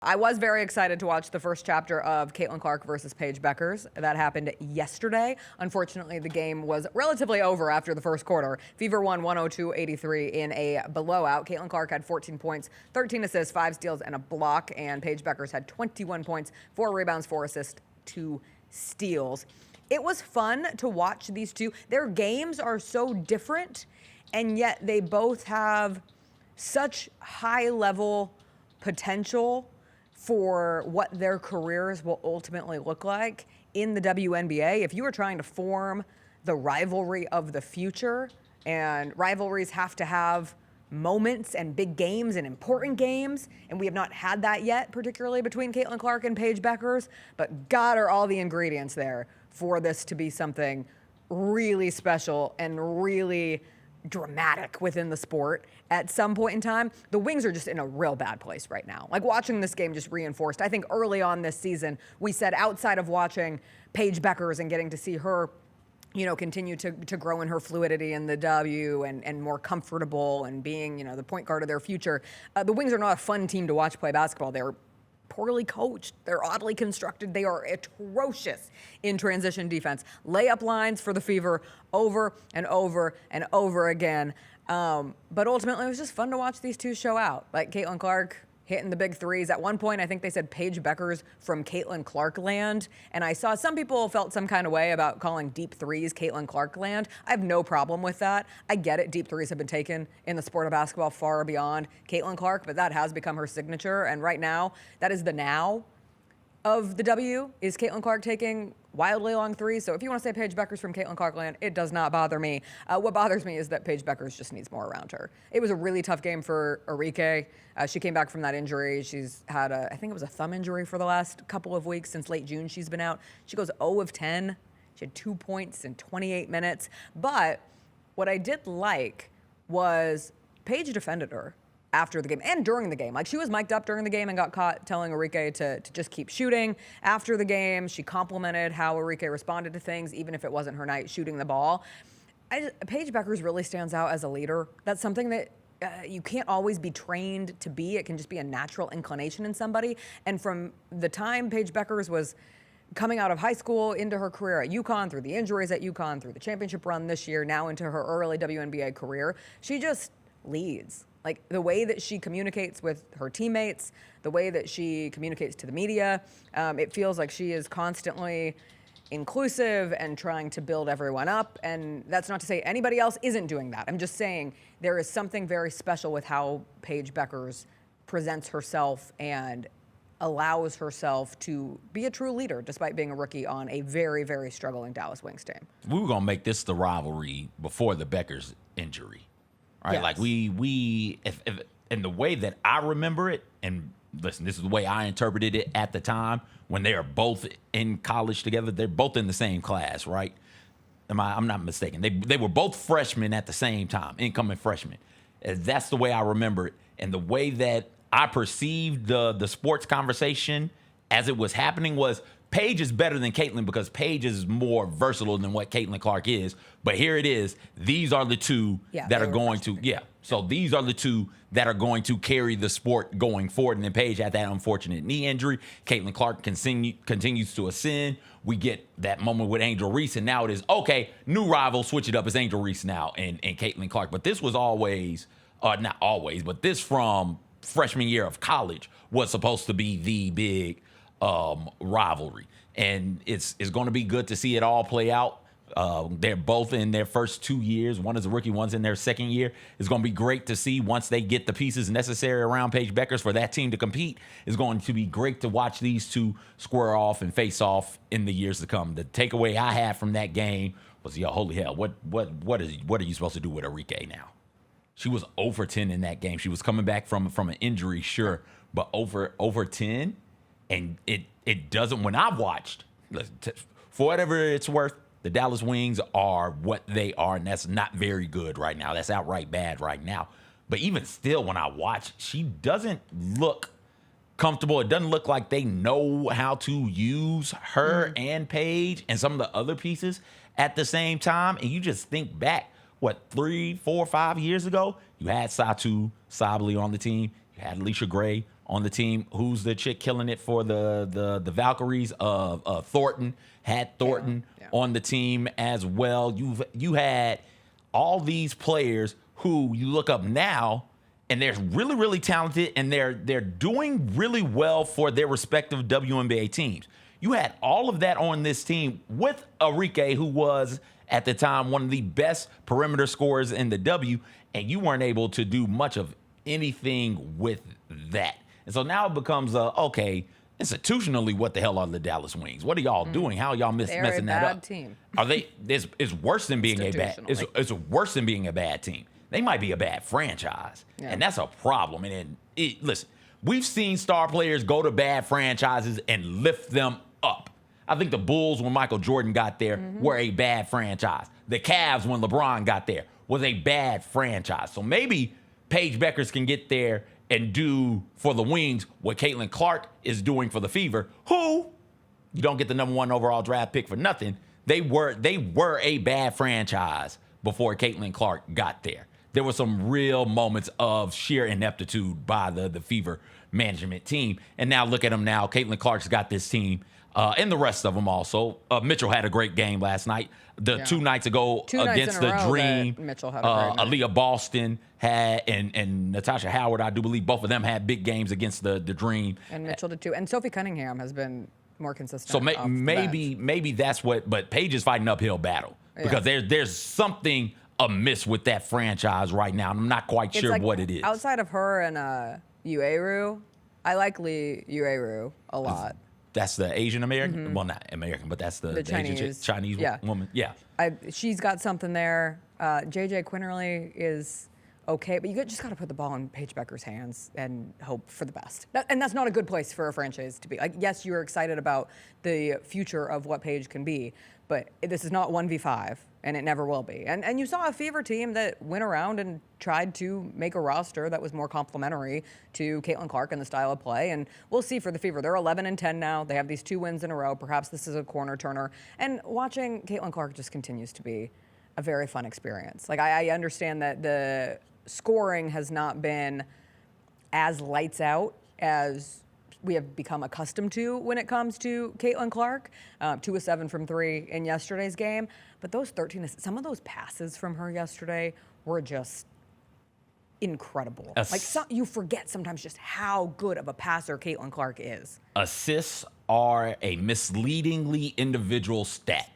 I was very excited to watch the first chapter of Caitlin Clark versus Paige Bueckers. That happened yesterday. Unfortunately, the game was relatively over after the first quarter. Fever won 102-83 in a blowout. Caitlin Clark had 14 points, 13 assists, 5 steals, and a block. And Paige Bueckers had 21 points, 4 rebounds, 4 assists, 2 steals. It was fun to watch these two. Their games are so different, and yet they both have such high-level potential for what their careers will ultimately look like in the WNBA. If you are trying to form the rivalry of the future, and rivalries have to have moments and big games and important games, and we have not had that yet, particularly between Caitlin Clark and Paige Bueckers, but God, are all the ingredients there for this to be something really special and really dramatic within the sport at some point in time. The Wings are just in a real bad place right now. Like, watching this game just reinforced. I think early on this season, we said outside of watching Paige Bueckers and getting to see her, continue to grow in her fluidity in the W and more comfortable and being, the point guard of their future, the Wings are not a fun team to watch play basketball. They're poorly coached. They're oddly constructed. They are atrocious in transition defense. Layup lines for the Fever over and over and over again. But ultimately, it was just fun to watch these two show out. Like Caitlin Clark hitting the big threes. At one point, I think they said Paige Bueckers from Caitlin Clark land. And I saw some people felt some kind of way about calling deep threes Caitlin Clark land. I have no problem with that. I get it. Deep threes have been taken in the sport of basketball far beyond Caitlin Clark, but that has become her signature. And right now, that is the now of the W, is Caitlin Clark taking wildly long threes. So if you want to say Paige Bueckers from Caitlin Clark land, it does not bother me. What bothers me is that Paige Bueckers just needs more around her. It was a really tough game for Arike. She came back from that injury. She's had I think it was a thumb injury for the last couple of weeks. Since late June, she's been out. She goes 0 of 10. She had 2 points in 28 minutes. But what I did like was Paige defended her after the game and during the game. Like, she was mic'd up during the game and got caught telling Arike to just keep shooting. After the game, she complimented how Arike responded to things, even if it wasn't her night shooting the ball. Paige Bueckers really stands out as a leader. That's something that you can't always be trained to be. It can just be a natural inclination in somebody. And from the time Paige Bueckers was coming out of high school into her career at UConn, through the injuries at UConn, through the championship run this year, now into her early WNBA career, she just leads. Like, the way that she communicates with her teammates, the way that she communicates to the media, it feels like she is constantly inclusive and trying to build everyone up. And that's not to say anybody else isn't doing that. I'm just saying there is something very special with how Paige Bueckers presents herself and allows herself to be a true leader despite being a rookie on a very, very struggling Dallas Wings team. We were going to make this the rivalry before the Beckers injury. Right, yes. Like if in the way that I remember it, and listen, this is the way I interpreted it at the time when they are both in college together. They're both in the same class, right? I'm not mistaken. They were both freshmen at the same time, incoming freshmen. That's the way I remember it, and the way that I perceived the sports conversation as it was happening was Paige is better than Caitlin because Paige is more versatile than what Caitlin Clark is. But here it is. These are the two that are going to, So these are the two that are going to carry the sport going forward. And then Paige had that unfortunate knee injury. Caitlin Clark continues to ascend. We get that moment with Angel Reese, and now it is, okay, new rival, switch it up. It's Angel Reese now and Caitlin Clark. But this was always, not always, but this from freshman year of college was supposed to be the big rivalry, and it's going to be good to see it all play out. They're both in their first 2 years. One is a rookie, one's in their second year. It's going to be great to see once they get the pieces necessary around Paige Bueckers for that team to compete. It's going to be great to watch these two square off and face off in the years to come. The takeaway I had from that game was, holy hell, what are you supposed to do with Arike now? She was over 10 in that game. She was coming back from an injury, sure, but over 10. And it doesn't, when I've watched, for whatever it's worth, the Dallas Wings are what they are, and that's not very good right now. That's outright bad right now. But even still, when I watch, she doesn't look comfortable. It doesn't look like they know how to use her and Paige and some of the other pieces at the same time. And you just think back, 3, 4, 5 years ago, you had Satu Sabally on the team. You had Alicia Gray on the team. Who's the chick killing it for the Valkyries? Thornton had Thornton on the team as well. You had all these players who you look up now, and they're really, really talented, and they're doing really well for their respective WNBA teams. You had all of that on this team with Arike, who was at the time one of the best perimeter scorers in the W, and you weren't able to do much of anything with that. And so now it becomes okay, institutionally, what the hell are the Dallas Wings? What are y'all doing? How are y'all messing that up? They're a bad team. Are they? It's worse than being a bad. It's worse than being a bad team. They might be a bad franchise, and that's a problem. And listen, we've seen star players go to bad franchises and lift them up. I think the Bulls, when Michael Jordan got there, were a bad franchise. The Cavs, when LeBron got there, was a bad franchise. So maybe Paige Bueckers can get there and do for the Wings what Caitlin Clark is doing for the Fever, who you don't get the number 1 overall draft pick for nothing. They were a bad franchise before Caitlin Clark got there. There were some real moments of sheer ineptitude by the Fever management team. And now look at them now. Caitlin Clark's got this team. And the rest of them also. Mitchell had a great game last night. 2 nights ago against the Dream. Mitchell had a great night. Aaliyah Boston had, and Natasha Howard, I do believe both of them had big games against the Dream. And Mitchell did too. And Sophie Cunningham has been more consistent. So maybe that's what, but Paige is fighting uphill battle because there's something amiss with that franchise right now. I'm not quite sure what it is. Outside of her and Ueru, I like Lee Ueru a lot. That's the Asian American? Well, not American, but that's the Chinese woman. Yeah. She's got something there. JJ Quinterly is okay, but you just got to put the ball in Paige Bueckers' hands and hope for the best. And that's not a good place for a franchise to be. Like, yes, you're excited about the future of what Paige can be, but this is not 1v5, and it never will be. And you saw a Fever team that went around and tried to make a roster that was more complementary to Caitlin Clark and the style of play. And we'll see for the Fever. They're 11-10 now. They have these 2 wins in a row. Perhaps this is a corner turner. And watching Caitlin Clark just continues to be a very fun experience. Like, I understand that the scoring has not been as lights out as we have become accustomed to when it comes to Caitlin Clark. 2 of 7 from 3 in yesterday's game. But those 13, some of those passes from her yesterday were just incredible. You forget sometimes just how good of a passer Caitlin Clark is. Assists are a misleadingly individual stat.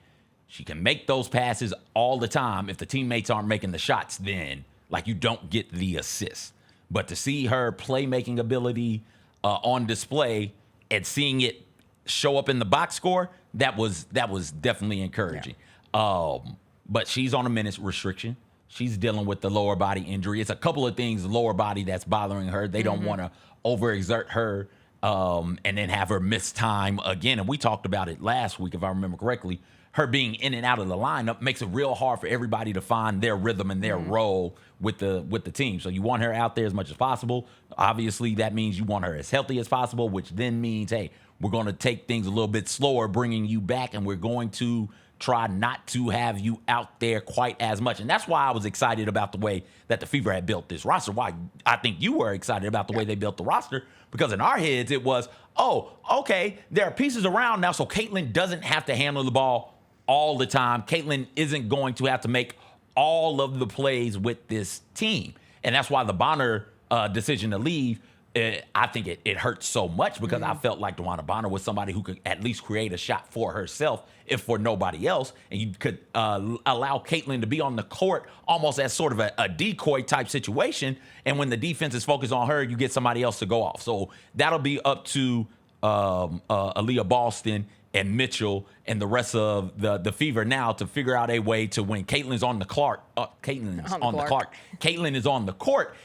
She can make those passes all the time. If the teammates aren't making the shots, then you don't get the assist. But to see her playmaking ability on display and seeing it show up in the box score, that was definitely encouraging. But she's on a minutes restriction. She's dealing with the lower body injury. It's a couple of things, lower body, that's bothering her. They don't want to overexert her and then have her miss time again. And we talked about it last week, if I remember correctly. Her being in and out of the lineup makes it real hard for everybody to find their rhythm and their role with the team. So you want her out there as much as possible. Obviously, that means you want her as healthy as possible, which then means, hey, we're going to take things a little bit slower, bringing you back, and we're going to try not to have you out there quite as much. And that's why I was excited about the way that the Fever had built this roster. Why I think you were excited about the way they built the roster, because in our heads it was, oh, okay, there are pieces around now, so Caitlin doesn't have to handle the ball all the time. Caitlin isn't going to have to make all of the plays with this team. And that's why the Bonner decision to leave, I think it hurts so much, because I felt like DeWanna Bonner was somebody who could at least create a shot for herself, if for nobody else. And you could allow Caitlin to be on the court almost as sort of a decoy type situation. And when the defense is focused on her, you get somebody else to go off. So that'll be up to Aaliyah Boston and Mitchell and the rest of the Fever now to figure out a way to, when Caitlin's on the Clark, Caitlin is on the court,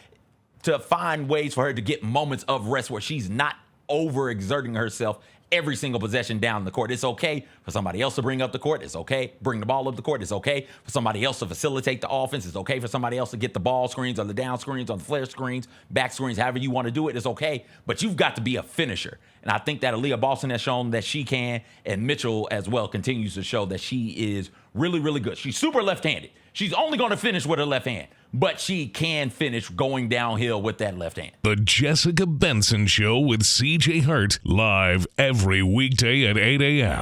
to find ways for her to get moments of rest where she's not overexerting herself every single possession down the court. It's okay for somebody else to bring up the court. It's okay, bring the ball up the court. It's okay for somebody else to facilitate the offense. It's okay for somebody else to get the ball screens, on the down screens, on the flare screens, back screens, however you want to do it. It's okay, but you've got to be a finisher. And I think that Aaliyah Boston has shown that she can, and Mitchell as well continues to show that she is really, really good. She's super left-handed. She's only going to finish with her left hand, but she can finish going downhill with that left hand. The Jessica Benson Show with CJ Hurt, live every weekday at 8 a.m.